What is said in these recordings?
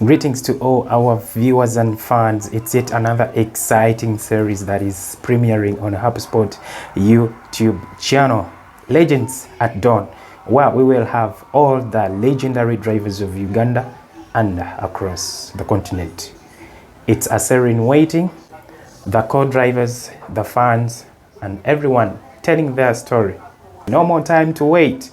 Greetings to all our viewers and fans. It's yet another exciting series that is premiering on Hapasport YouTube channel, Legends at Dawn, where we will have all the legendary drivers of Uganda and across the continent. It's a series in waiting, the co-drivers, the fans, and everyone telling their story. No more time to wait.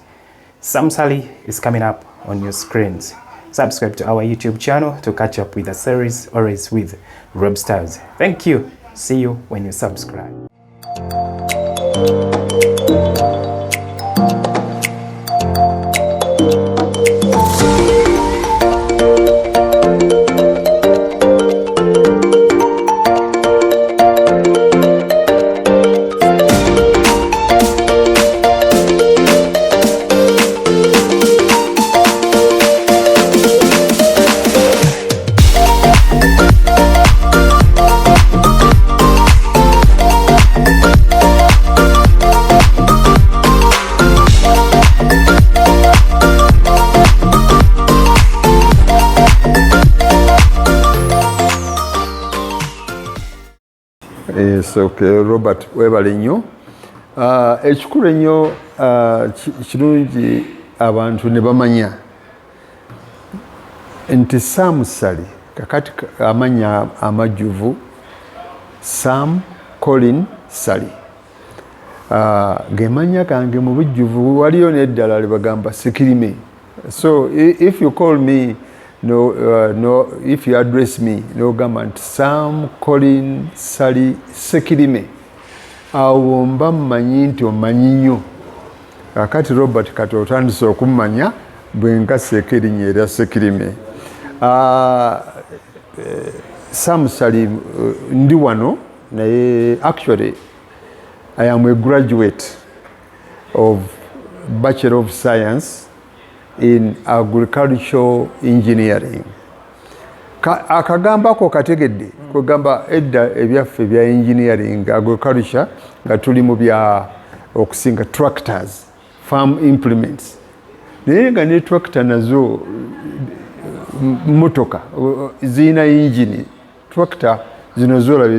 Ssali is coming up on your screens. Subscribe to our YouTube channel to catch up with the series, always with Rob Stars. Thank you. See you when you subscribe. Okay, Robert webale nnyo. Ekikulu ennyo kirungi abantu ne bamanya nti Sam Ssali kakati amanya amajjuvu Sam Colin Ssali. Gemanya gange mu bujjuvu waliyo n'eddala libagamba Sekirime. So if you call me if you address me, no government, Sam Colin Ssali Sekirime. Awo mba mmanyi nti omanyi nnyo. Akati Robert kati otandise okummanya bwe nkassa erinnya erya Sekirime. Sam Ssali ndi wano naye actually I am a graduate of Bachelor of Science in Agricultural Engineering. Akagamba ko kategedde kugamba edda ebyaffe bya engineering agriculture nga tuli mu bya okusinga tractors, farm implements. Naye nga ne tractor nazo motoka zina engine. Tractor zino zolabye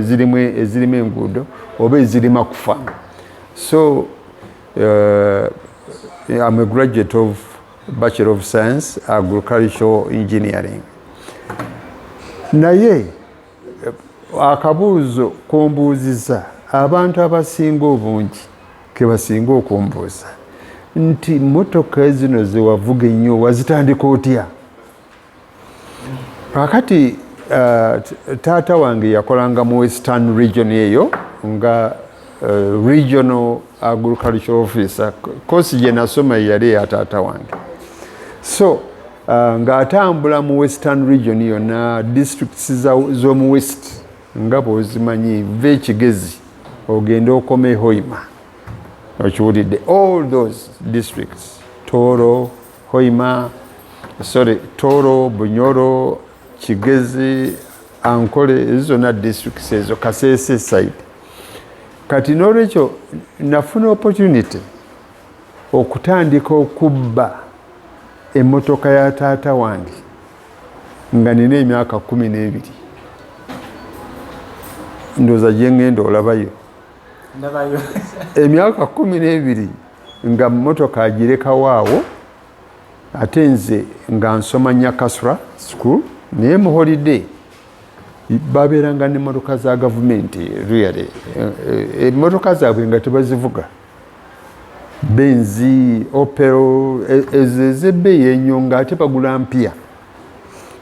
ezirimu enguudo oba ezirima ku farm. So I'm a graduate of Bachelor of Science, Agricultural Engineering. Naye akabuuzo kombuuziza abantu abasinga obungi ke basinga okumbuuza nti motoka zino ze wavuga ennyo wazitandika otya? Kakati taata wange yakolanga mu Western Region eyo nga Regional Agricultural Officer. Kosi gye nasoma yali ya taata wange. So ng'atambula mu Western Region yonna districts z'omu West nga bw'ozimanyi ve Kigezi ogenda okome Hoima. Okiwulidde all those districts, Toro, Hoima, Toro, Bunyoro, Kigezi, Ankole, ezo zonna districts ezo, Kasese side. Kati n'olwekyo nafuna opportunity okutandika okubba emmotoka ya taata wange nga nina emyaka 12. Ndowooza gye ngenda olabayo. Emyaka 12 nga mmotoka agirekawo awo, ate nze nga nsoma Nyakasura school naye mu holiday babeeranga n'emmotoka za gavumenti really. Emmotoka zaabwe nga tebazivuga. Benzi, Opel, ezebbeeyi ennyo ng'ate bagula mpya.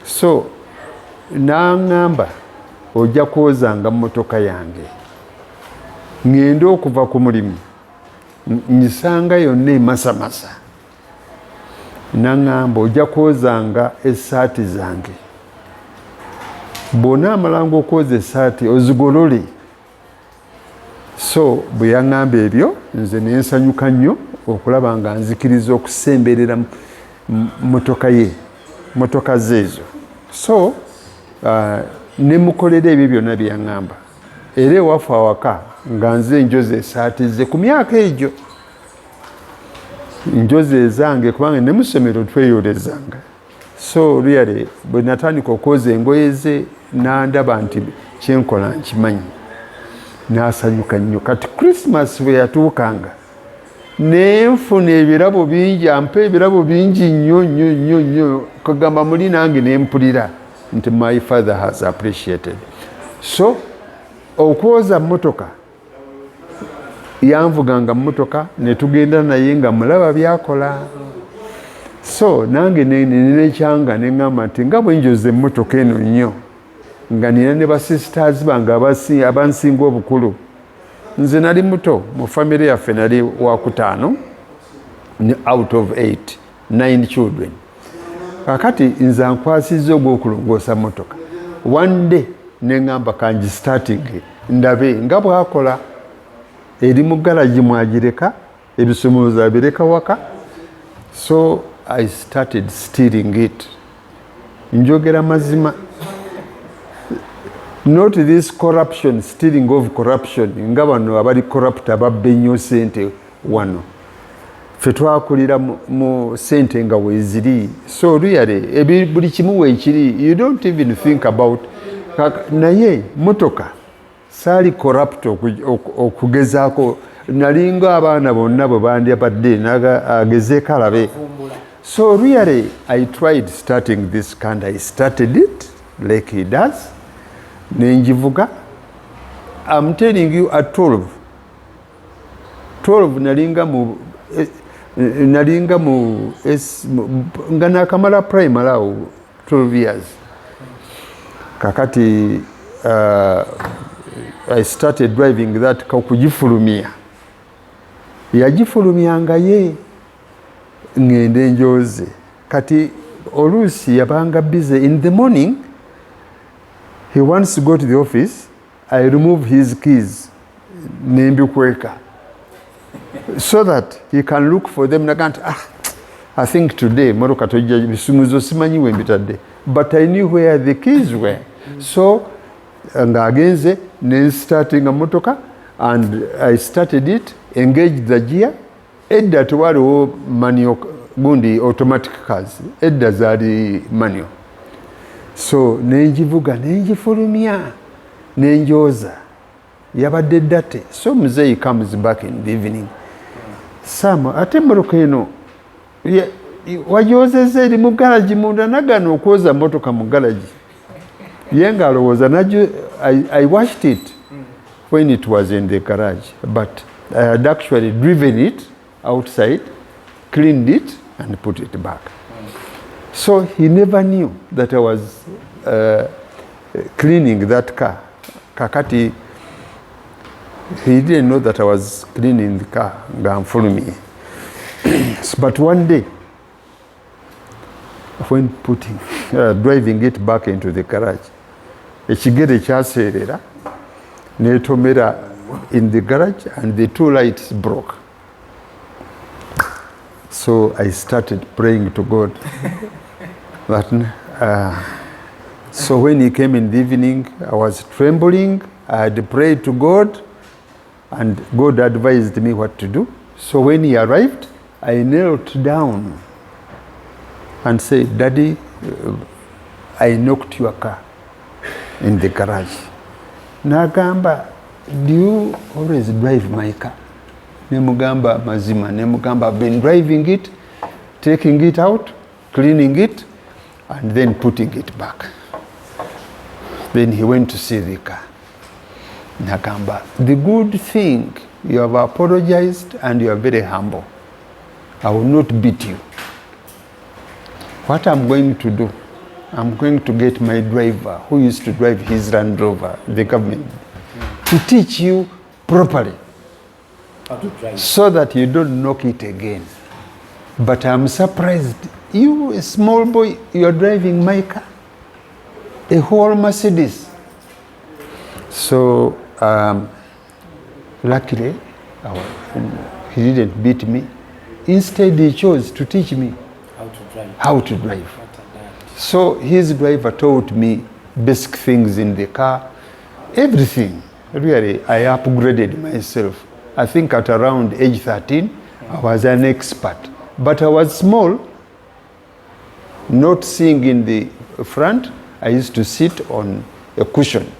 So n'aŋŋamba ojja kwozanga mmotoka yange ŋŋenda okuva ku mulimu nyisanga yonna emasamasa. N'aŋŋamba ojja kwozanga essaati zange, bw'onaamalanga okwoza essaati ozigolole. So bwe yaŋŋamba ebyo nze ne nsanyuka nnyo okulaba nga nzikiriza okusemberera motoka ze ezo. So ne mukolera ebyo byonna bye yaŋŋamba. Era ewaffe awaka nga nze njoza essaati ze ku myaka egyo. Njoza ezange kubanga ne mu ssomero tweyolezanga. So really bwe natandika okwoza engoye ze n'andaba nti kyenkola nkimanyi n'asanyuka nnyo. Kati Christmas bwe yatuukanga nenfuna ebirabo bingi, ampa ebirabo bingi nnyo kagamba muli nange nempulira nti my father has appreciated. So okwoza mmotoka yanvuganga mmotoka ne tugenda naye nga mulaba byakola. So nange nenekyanga neŋŋamba nti nga bwe njoza emmotoka eno nnyo nga nina ne basisters bange abansinga obukulu. Nze nali muto mu famire yaffe, nali wakutaano out of 9 children. Kakati nze nkwasizza ogw'okulongoosa mmotoka. One day neŋŋamba kangi starting ndabe nga bwakola. Eri mu garagi mwagireka, ebisumuluzo abireka waka. So I started stealing it. Njogera mazima. Not this corruption, stealing of corruption. Nga bano abali corrupt ababbe nnyo sente wano. Ffe twakulira mu sente nga weeziri. So really, buli kimu weekiri, you don't even think about. Naye motoka saali corrupt okugezaako, nalinga abaana bonna bwe bandyabadde agezeeko alabe. So really I tried starting this kind. I started it like he does. Nenjivuga. I'm telling you at 12 nalinga mu nga nakamala primary awo 12 years. Kakati I started driving that kukujifulumia. Yagifulumyanga ye ngende njoze. Kati oluusi yabanga busy in the morning. He wants to go to the office. I remove his keys nembikweka so that he can look for them. I think today motoka tojja bisumuzo simanyi wembitadde, but I knew where the keys were. So nga agenze ne starting a motoka, and I started it, engaged the gear. Edda tewaliwo manual gundi automatic cars, edda zaali manual. So nenjivuga nenjifulumya nenjoza yabadde date. So muzeyi comes back in the evening. Sama ate motoka eno wajozeza eri mu garage munda, nagana okwoza motoka mu garage. Yenga alowooza najjo. I washed it when it was in the garage, but I had actually driven it outside, cleaned it and put it back. So he never knew that I was cleaning that car. Kakati, he didn't know that I was cleaning the car. Ngamfulumi. But one day, when driving it back into the garage, ekigere kyaseerera netomera in the garage and the 2 lights broke. So I started praying to God. So when he came in the evening, I was trembling. I had prayed to God, and God advised me what to do. So when he arrived, I knelt down and said, Daddy, I knocked your car in the garage. Nagamba, do you always drive my car? Nemugamba mazima. Nemugamba, I've been driving it, taking it out, cleaning it, and then putting it back. Then he went to see the car. Nagamba, the good thing, you have apologized and you are very humble. I will not beat you. What I'm going to do, I'm going to get my driver who used to drive his Land Rover, the government, to teach you properly so that you don't knock it again. But I'm surprised, you, a small boy, you're driving my car, a whole Mercedes. So luckily, he didn't beat me. Instead, he chose to teach me how to drive. So his driver taught me basic things in the car, everything. Really, I upgraded myself. I think at around age 13, I was an expert. But I was small. not sitting in the front. I used to sit on a cushion.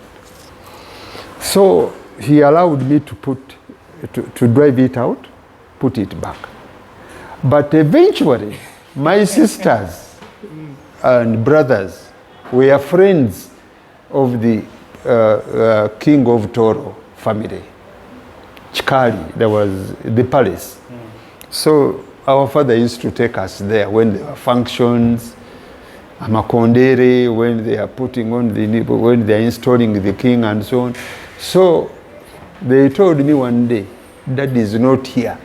So he allowed me to drive it out, put it back. But eventually, my sisters and brothers were friends of the King of Toro family, Chikali. There was the palace. So our father used to take us there when there were functions, Amakondere, when they are putting on when they are installing the king and so on. So they told me one day, Dad is not here.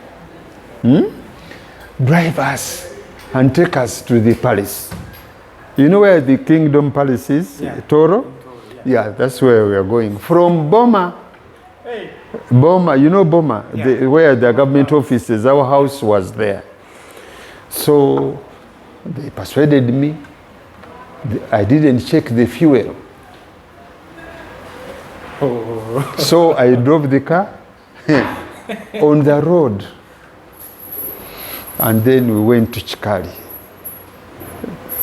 Drive us and take us to the palace. You know where the kingdom palace is? Yeah. Toro? Yeah, that's where we are going. From Boma. Hey. Boma, you know Boma, Yeah. where the government offices, our house was there. So they persuaded me. I didn't check the fuel. Oh. So I drove the car on the road. And then we went to Chikali,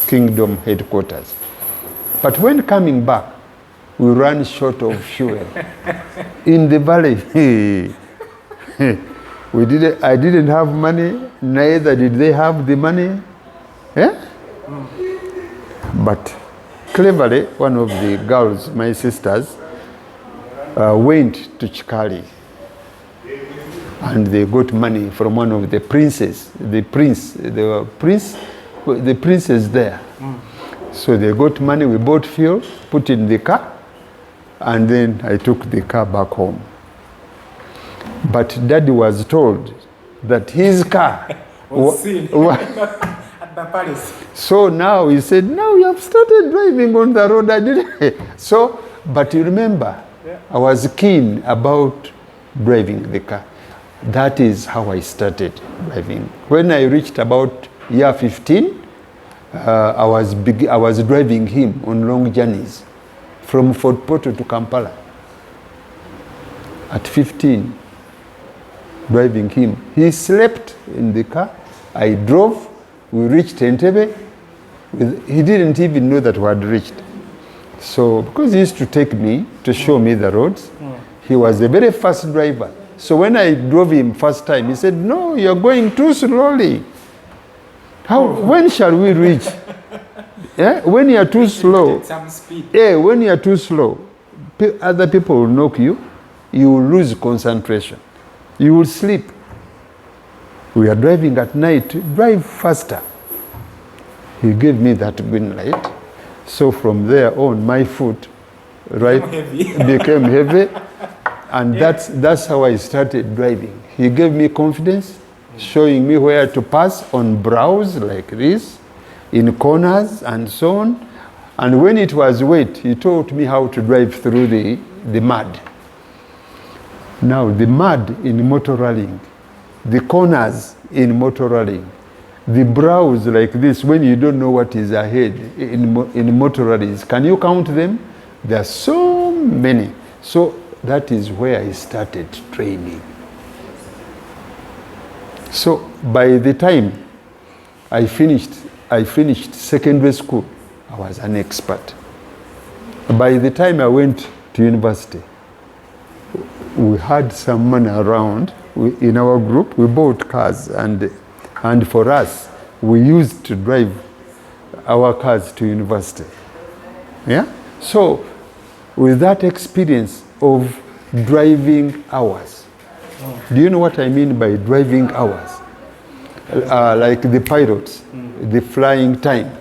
kingdom headquarters. But when coming back, we ran short of fuel. In the valley, I didn't have money, neither did they have the money. But cleverly, one of the girls, my sisters, went to Chikali. And they got money from one of the princes, the princess there. So they got money, we bought fuel, put in the car, and then I took the car back home. But Daddy was told that his car was seen at the palace. So now he said, now you have started driving on the road. I didn't. So, but you remember, I was keen about driving the car. That is how I started driving. When I reached about year 15, I was driving him on long journeys from Fort Portal to Kampala. At 15, driving him. He slept in the car. I drove. We reached Entebbe. He didn't even know that we had reached. So, because he used to take me to show me the roads, he was a very fast driver. So when I drove him first time, he said, no, you're going too slowly. When shall we reach? When you're too slow, some speed. When you're too slow, other people will knock you, you will lose concentration. You will sleep. We are driving at night, drive faster. He gave me that green light. So from there on, my foot became heavy. And that's how I started driving. He gave me confidence, showing me where to pass on brows like this, in corners and so on. And when it was wet, he taught me how to drive through the mud. Now the mud in motor rallying, the corners in motor rallying, the brows like this when you don't know what is ahead in motor rallies. Can you count them? There are so many. So that is where I started training. So by the time I finished secondary school, I was an expert. By the time I went to university, we had some money around. In our group, we bought cars, and for us, we used to drive our cars to university. Yeah? So with that experience of driving hours. Do you know what I mean by driving hours? Like the pilots, the flying time.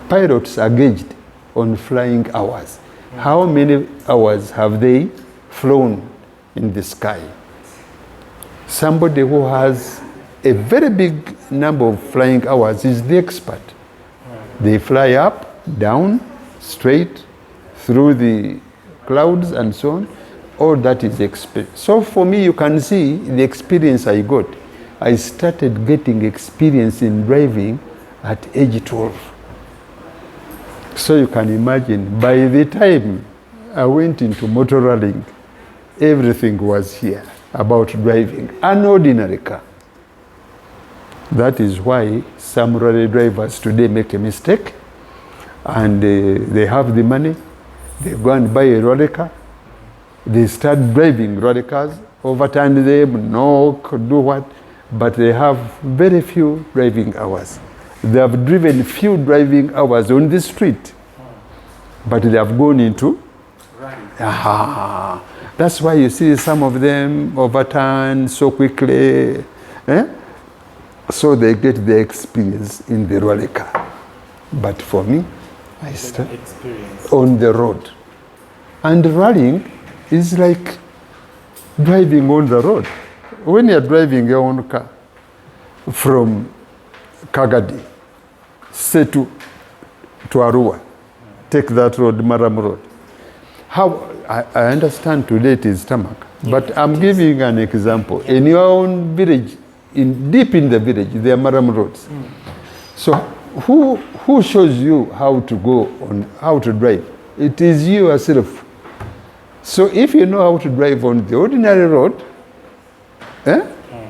Pilots are gauged on flying hours. How many hours have they flown in the sky? Somebody who has a very big number of flying hours is the expert. They fly up, down, straight, through the clouds and so on. All that is experience. So for me, you can see the experience I got. I started getting experience in driving at age 12. So you can imagine, by the time I went into motor rallying, everything was here about driving an ordinary car. That is why some rally drivers today make a mistake, and they have the money, they go and buy a rally car, they start driving rally cars, overturn them, knock, do what, but they have very few driving hours. They have driven few driving hours on the street, but they have gone into that's why you see some of them overturn so quickly. So they get the experience in the rally car. But for me, I start on the road. And rallying is like driving on the road. When you're driving your own car from Kagadi, say to Arua, take that road, Maram Road. How I understand today it is tarmac, but I'm giving an example. In your own village, deep in the village, there are Maram roads. So who shows you how to go on, how to drive? It is you yourself. So if you know how to drive on the ordinary road,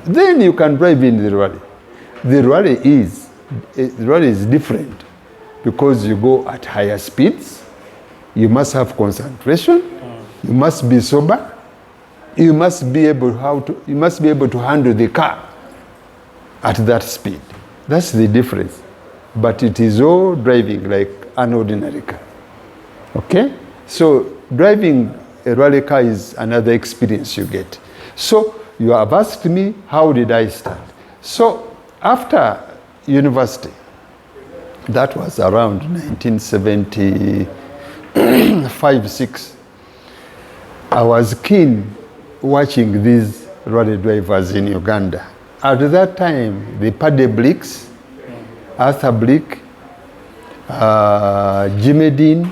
then you can drive in the rally. The rally is different because you go at higher speeds. You must have concentration. You must be sober. You must be able to handle the car at that speed. That's the difference. But it is all driving like an ordinary car. Okay? So driving a rally car is another experience you get. So you have asked me, how did I start? So after university, that was around 1975-6, I was keen watching these rally drivers in Uganda. At that time, the Paddy Blicks, Arthur Blick, Jimmy Dean,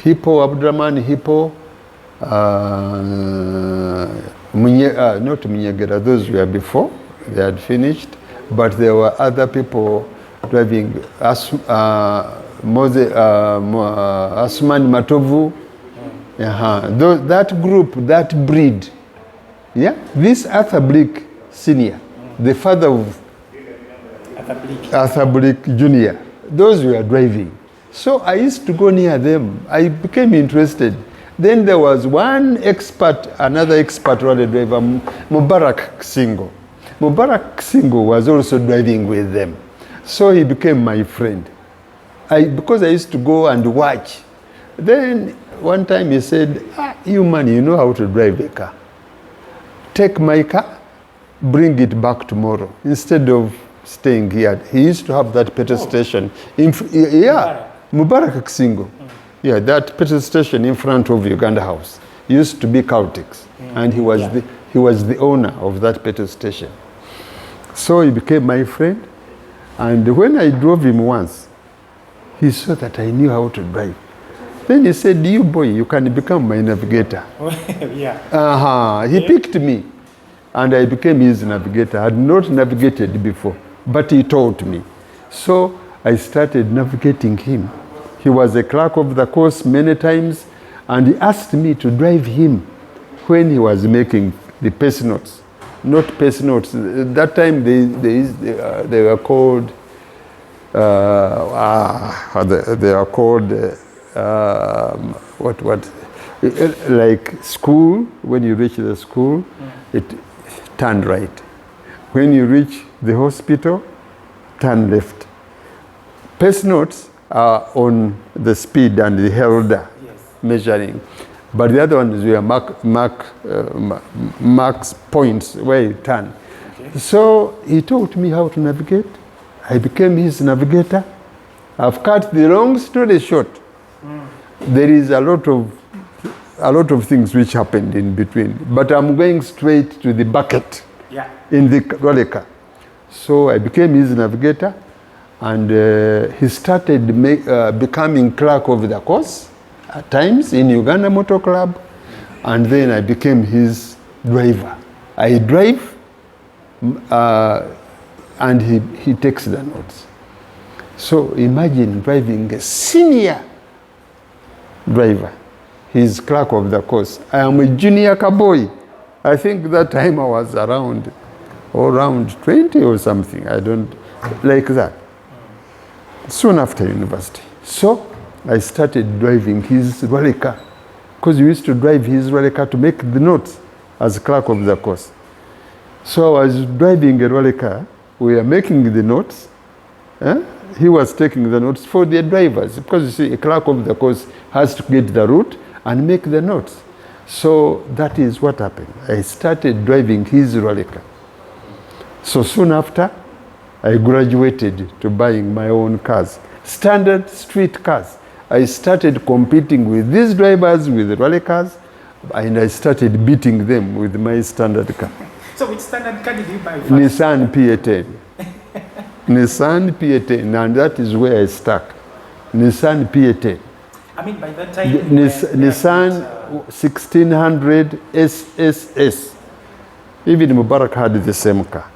Hippo, Abdurrahman Hippo, not Munyegera, those were before, they had finished, but there were other people driving, Asman Matovu, that group, that breed. Yeah, this Arthur Blick Senior, the father of Arthur Blick Junior, those were driving. So I used to go near them. I became interested. Then there was one expert, another expert rally driver, Mubarak Singo. Mubarak Singo was also driving with them. So he became my friend. Because I used to go and watch. Then one time he said, you man, you know how to drive a car. Take my car, bring it back tomorrow. Instead of staying here. He used to have that petrol station. Mubarak Singo. Yeah, that petrol station in front of Uganda House. He used to be Caltex. And he was the owner of that petrol station. So he became my friend. And when I drove him once, he saw that I knew how to drive. Then he said, you boy, you can become my navigator. He picked me. And I became his navigator. I had not navigated before, but he taught me. So I started navigating him. He was a clerk of the course many times, and he asked me to drive him when he was making the pace notes. Not pace notes. That time they were called, they are called, like school. When you reach the school, it turn right. When you reach the hospital, turn left. Pace notes are on the speed and the holder measuring. But the other ones were marks points where you turn. Okay. So he taught me how to navigate. I became his navigator. I've cut the long story short. There is a lot of things which happened in between. But I'm going straight to the bucket in the rally car. So I became his navigator. And he started becoming clerk of the course at times in Uganda Motor Club. And then I became his driver. I drive and he takes the notes. So imagine driving a senior driver. He's clerk of the course. I am a junior cowboy. I think that time I was around or around 20 or something. I don't like that. Soon after university. So I started driving his rally car, because we used to drive his rally car to make the notes as clerk of the course. So I was driving a rally car, we were making the notes. He was taking the notes for the drivers, because you see, a clerk of the course has to get the route and make the notes. So that is what happened. I started driving his rally car. So soon after, I graduated to buying my own cars, standard street cars. I started competing with these drivers with rally cars, and I started beating them with my standard car. So which standard car did you buy first? Nissan PA10. Nissan PA10, and that is where I stuck. Nissan PA10. I mean, by that time, Nissan 1600 SSS. Even Mubarak had the same car.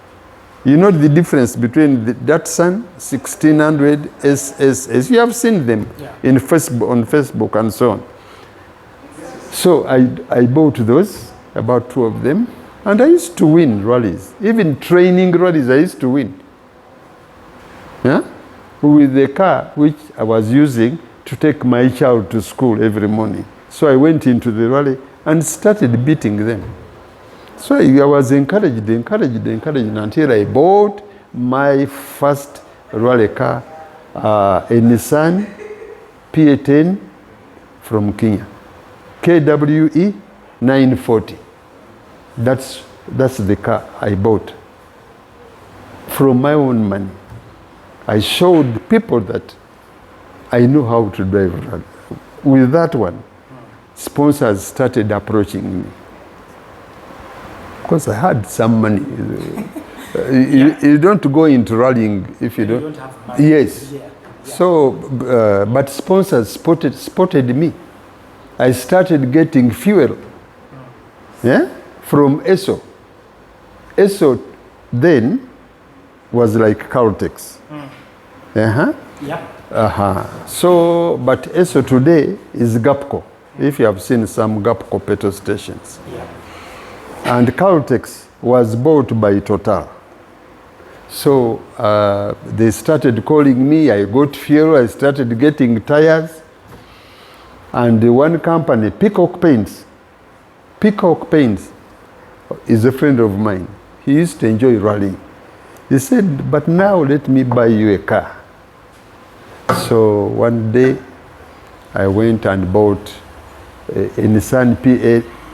You know the difference between the Datsun 1600 SSS. You have seen them in on Facebook and so on. So I bought those, about 2 of them, and I used to win rallies. Even training rallies, I used to win. Yeah? With the car which I was using to take my child to school every morning. So I went into the rally and started beating them. So I was encouraged until I bought my first rally car, a Nissan PA10 from Kenya, KWE 940. That's the car I bought from my own money. I showed people that I knew how to drive rally. With that one, sponsors started approaching me. Because I had some money. You don't go into rallying if you don't have money. Yes. Yeah. So, but sponsors spotted me. I started getting fuel. From ESO. ESO then was like Caltex. So, but ESO today is GAPCO. If you have seen some GAPCO petrol stations. And Caltex was bought by Total. So they started calling me, I got fuel, I started getting tires. And the one company, Peacock Paints is a friend of mine. He used to enjoy rallying. He said, but now let me buy you a car. So one day I went and bought a Nissan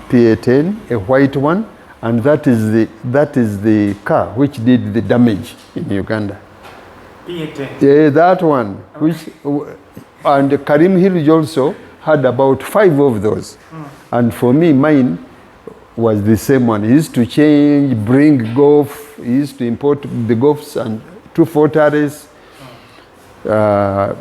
PA10, a white one, and that is the car which did the damage in Uganda. PA10. Yeah, that one. Which and Karim Hills also had about 5 of those. And for me, mine was the same one. He used to change, bring Golf. He used to import the Golfs and 2 Fortares. Gerard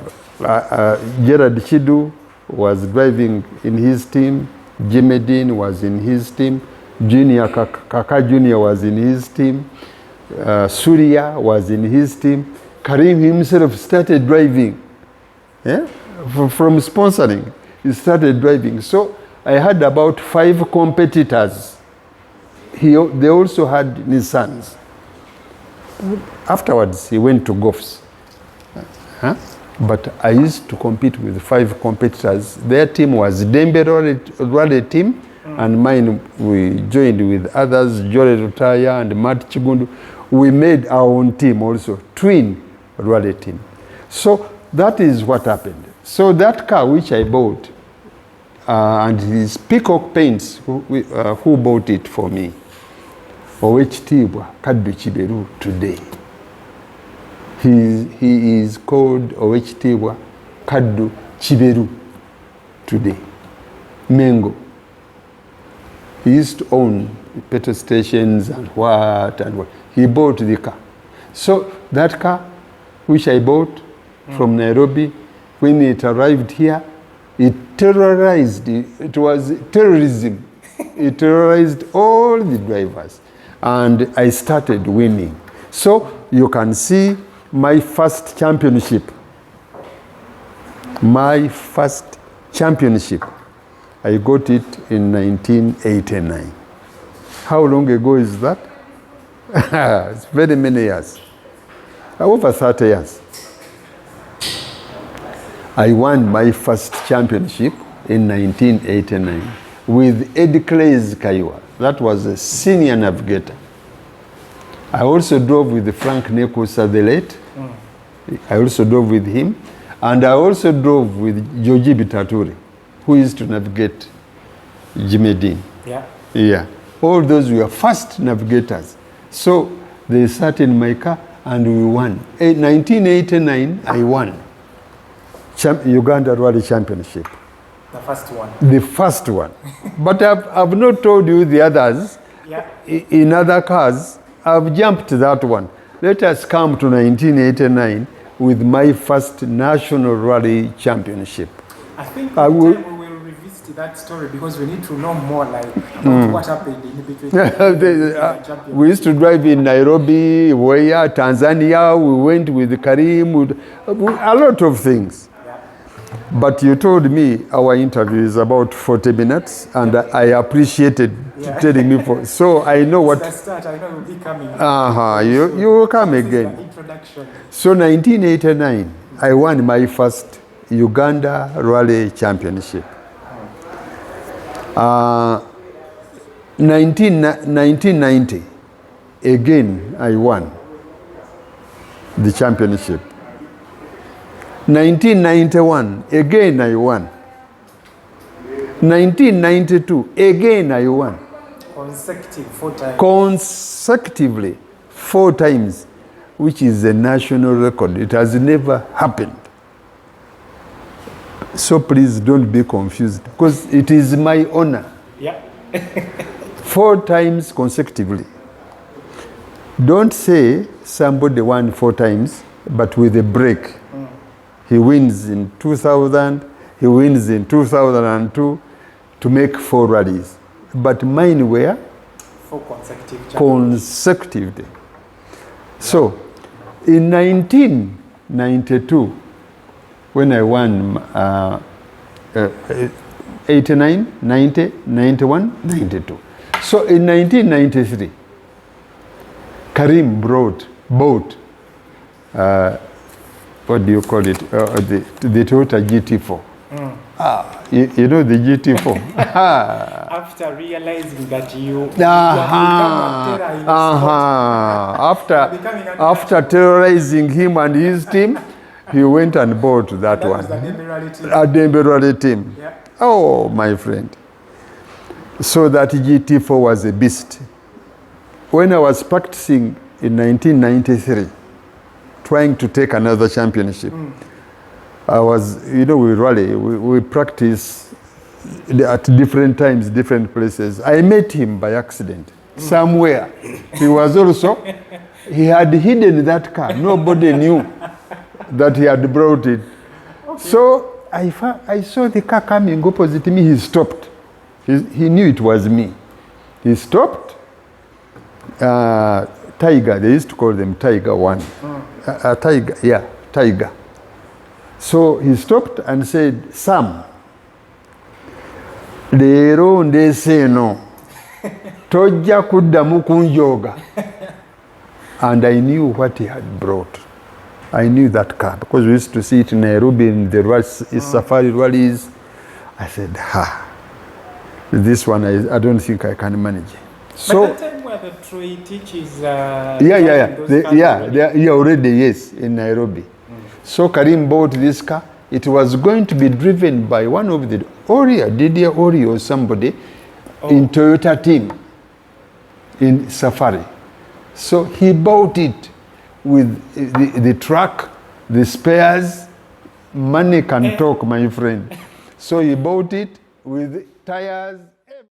Chidu was driving in his team. Jimedin was in his team. Junior Kaka Junior was in his team. Surya was in his team. Karim himself started driving. From sponsoring, he started driving. So I had about 5 competitors. They also had Nissans. Afterwards, he went to Golfs. But I used to compete with 5 competitors. Their team was Dembe Rally team, and mine we joined with others, Jore Rutaya and Matt Chigundu. We made our own team also, twin rally team. So that is what happened. So that car which I bought, and his Peacock Paints, who bought it for me, Owechitibwa Kaddu Kiberu today. He is called Owechitibwa Kaddu Kiberu today. Mengo. He used to own petrol stations and what. He bought the car. So that car, which I bought from Nairobi, when it arrived here, it terrorized. It was terrorism. It terrorized all the drivers. And I started winning. So you can see my first championship. My first championship. I got it in 1989. How long ago is that? It's very many years. Over 30 years. I won my first championship in 1989 with Ed Clay's Kaiwa. That was a senior navigator. I also drove with Frank Nekosa the late. I also drove with him. And I also drove with Georgie Bitaturi, who used to navigate Jimmy Dean. Yeah. Yeah. All those were fast navigators. So they sat in my car and we won. In 1989, I won Uganda Rally Championship. The first one. The first one. But I've not told you the others. Yeah. In other cars, I've jumped that one. Let us come to 1989 with my first National Rally Championship. I think we will revisit that story because we need to know more like about what happened in between. We used to drive in Nairobi, Wea, Tanzania. We went with Karim, with a lot of things. But you told me our interview is about 40 minutes, and I appreciated telling me so I know what. It's the start. I know you'll be coming. You will come again. Introduction. So 1989, I won my first Uganda Rally Championship. 1990, again I won the championship. 1991, again I won. 1992, again I won. Consecutively 4 times, which is a national record. It has never happened. So please don't be confused, because it is my honor. Yeah. 4 times consecutively. Don't say somebody won 4 times, but with a break. He wins in 2000, he wins in 2002 to make 4 rallies. But mine were 4 consecutively. So, in 1992, when I won 89, 90, 91, 92. So in 1993, Karim bought what do you call it? The Toyota GT4. You know the GT4. After realizing that you after terrorizing him and his team, he went and bought that one. A Dembe Rally team. Yeah. Oh, my friend. So that GT4 was a beast. When I was practicing in 1993, trying to take another championship, I was, we rally, we practice at different times, different places. I met him by accident somewhere. He was also, he had hidden that car. Nobody knew that he had brought it. Okay. So I saw the car coming opposite me. He stopped. He knew it was me. He stopped. Tiger, they used to call them Tiger 1. Tiger, yeah, Tiger. So he stopped and said, Sam, leero ndese eno tojja kuddamu kunjoga. And I knew what he had brought. I knew that car because we used to see it in Nairobi in the safari rallies. I said, this one I don't think I can manage. So, but that time where the Troy teaches... already, yes, in Nairobi. So Karim bought this car. It was going to be driven by one of the Didier Ori or somebody in Toyota team in Safari. So he bought it with the truck, the spares. Money can talk, my friend. So he bought it with tires.